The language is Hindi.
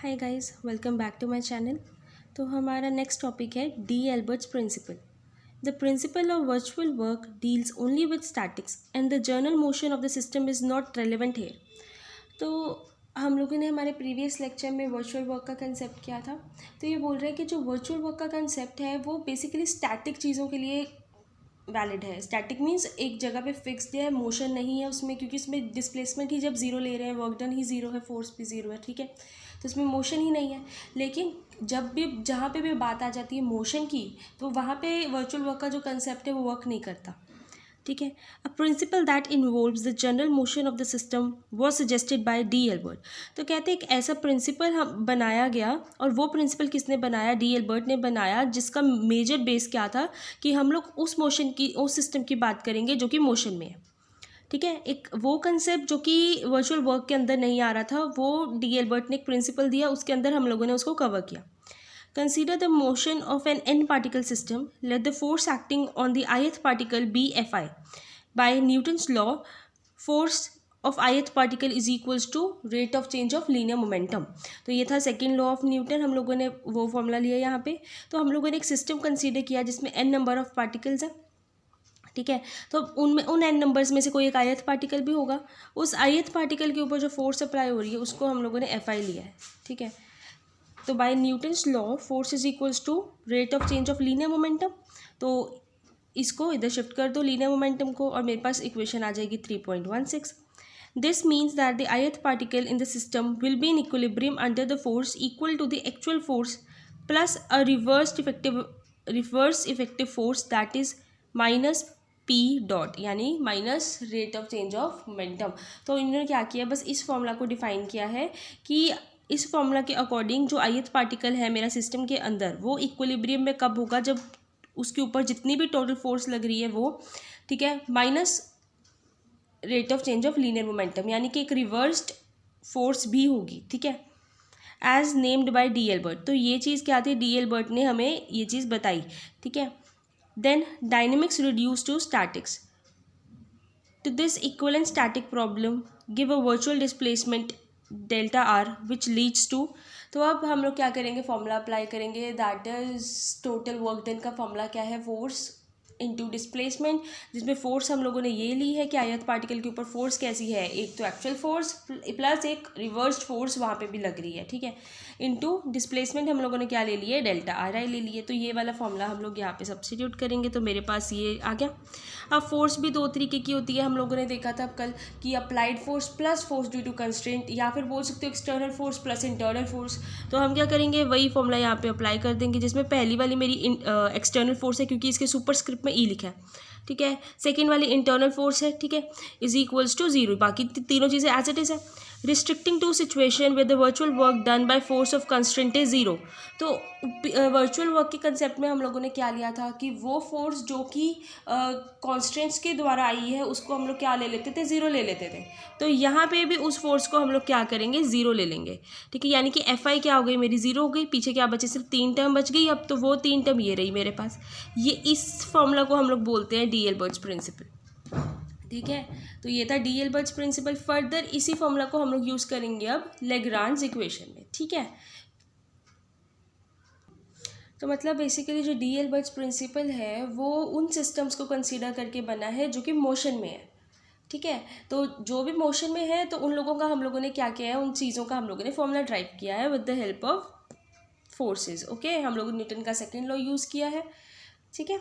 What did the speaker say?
Hi guys, welcome back to my channel. तो हमारा नेक्स्ट टॉपिक है D'Alembert's principle. The principle of virtual work deals only with statics and the general motion of the system is not relevant here. तो हम लोगों ने हमारे प्रीवियस लेक्चर में वर्चुअल वर्क का कंसेप्ट किया था। तो ये बोल रहे हैं कि जो वर्चुअल वर्क का कंसेप्ट है वो बेसिकली स्टैटिक चीज़ों के लिए वैलिड है। स्टैटिक मीन्स एक जगह पे फिक्स्ड है, मोशन नहीं है उसमें, क्योंकि उसमें डिस्प्लेसमेंट ही जब ज़ीरो ले रहे हैं, वर्क डन ही ज़ीरो है, फोर्स भी ज़ीरो है, ठीक है। तो उसमें मोशन ही नहीं है। लेकिन जब भी जहाँ पे भी बात आ जाती है मोशन की, तो वहाँ पे वर्चुअल वर्क का जो कंसेप्ट है वो वर्क नहीं करता, ठीक है। A principle that involves the general motion of the system was suggested by D Albert. तो कहते हैं एक ऐसा प्रिंसिपल हम बनाया गया, और वो प्रिंसिपल किसने बनाया? डी एल्बर्ट ने बनाया, जिसका मेजर बेस क्या था कि हम लोग उस मोशन की, उस सिस्टम की बात करेंगे जो कि मोशन में है, ठीक है। एक वो कंसेप्ट जो कि वर्चुअल वर्क के अंदर नहीं आ रहा था, वो डी एल्बर्ट ने एक प्रिंसिपल दिया, उसके अंदर हम लोगों ने उसको कवर किया। Consider the motion of an n particle system. Let the force acting on the ith particle be Fi. By Newton's law, force of ith particle is equals to rate of change of linear momentum. तो ये था सेकेंड लॉ ऑफ न्यूटन, हम लोगों ने वो फॉर्मूला लिया यहाँ पे। तो हम लोगों ने एक सिस्टम कंसीडर किया जिसमें n नंबर ऑफ पार्टिकल्स है, ठीक है। तो उनमें उन n नंबर्स में से कोई एक ith पार्टिकल भी होगा। उस ith पार्टिकल के ऊपर जो फोर्स अप्लाई हो रही है उसको हम लोगों ने Fi लिया है, ठीक है। तो by Newton's law force is equals to rate of change of linear momentum. तो इसको इधर शिफ्ट कर दो लीनियर मोमेंटम को, और मेरे पास इक्वेशन आ जाएगी 3.16। This means that the ith particle in the system will be in equilibrium under the force equal to the actual force plus a reverse effective force that is minus P dot, यानी minus rate of change of momentum. तो इन्होंने क्या किया, बस इस फॉर्मूला को डिफाइन किया है कि इस फॉर्मूला के अकॉर्डिंग जो ith पार्टिकल है मेरा सिस्टम के अंदर, वो इक्विलिब्रियम में कब होगा? जब उसके ऊपर जितनी भी टोटल फोर्स लग रही है वो, ठीक है, minus rate of change of linear momentum, यानी कि एक रिवर्स्ड फोर्स भी होगी, ठीक है, as named by D Albert. तो ये चीज़ क्या थी? डी एल्बर्ट ने हमें ये चीज़ बताई, ठीक है। Then dynamics reduce to statics. To this equivalent static problem, give a virtual displacement delta r which leads to। तो अब हम लोग क्या करेंगे? फॉर्मूला अप्लाई करेंगे, that is total work done का फॉर्मूला क्या है? फोर्स इनटू डिस्प्लेसमेंट, जिसमें फोर्स हम लोगों ने ये ली है कि ith पार्टिकल के ऊपर फोर्स कैसी है, एक तो एक्चुअल फोर्स प्लस एक रिवर्स्ड फोर्स वहाँ पे भी लग रही है, ठीक है, इनटू डिस्प्लेसमेंट हम लोगों ने क्या ले लिया है? डेल्टा आर आई ले लिए। तो ये वाला फॉर्मूला हम लोग यहाँ पे सब्स्टिट्यूट करेंगे, तो मेरे पास ये आ गया। अब फोर्स भी दो तरीके की होती है, हम लोगों ने देखा था कल कि applied force plus force due to constraint, या फिर बोल सकते हो external force plus internal force. तो हम क्या करेंगे, वही फॉर्मूला यहाँ पे अप्लाई कर देंगे, जिसमें पहली वाली मेरी एक्सटर्नल फोर्स है क्योंकि इसके सुपरस्क्रिप्ट में ई लिखा है, ठीक है। सेकेंड वाली इंटरनल फोर्स है, ठीक है, इज इक्वल्स टू जीरो। बाकी तीनों चीज़ें एज इट इज़ है। Restricting to situation with the virtual work done by force of constraint is zero. तो वर्चुअल वर्क के कंसेप्ट में हम लोगों ने क्या लिया था कि वो फोर्स जो कि कॉन्स्टेंट्स के द्वारा आई है उसको हम लोग क्या ले लेते थे? ज़ीरो ले लेते थे। तो यहाँ पे भी उस फोर्स को हम लोग क्या करेंगे? ज़ीरो ले लेंगे, ठीक है। यानी कि Fi क्या हो गई? मेरी ज़ीरो हो गई। पीछे क्या बचे? सिर्फ 3 टर्म बच गई। अब तो वो 3 टर्म ये रही मेरे पास। ये इस फॉर्मूला को हम लोग बोलते हैं डी एल्बर्ट्स प्रिंसिपल, ठीक है। तो ये था डी एल्बर्ट्स प्रिंसिपल। फर्दर इसी फॉर्मूला को हम लोग यूज़ करेंगे अब लेग्रांज इक्वेशन में, ठीक है। तो मतलब बेसिकली जो डी एल्बर्ट्स प्रिंसिपल है वो उन सिस्टम्स को कंसीडर करके बना है जो कि मोशन में है, ठीक है। तो जो भी मोशन में है तो उन लोगों का हम लोगों ने क्या किया है? उन चीज़ों का हम लोगों ने फॉर्मूला ड्राइव किया है with the help of forces, okay. हम लोगों ने न्यूटन का सेकेंड लॉ यूज़ किया है, ठीक है।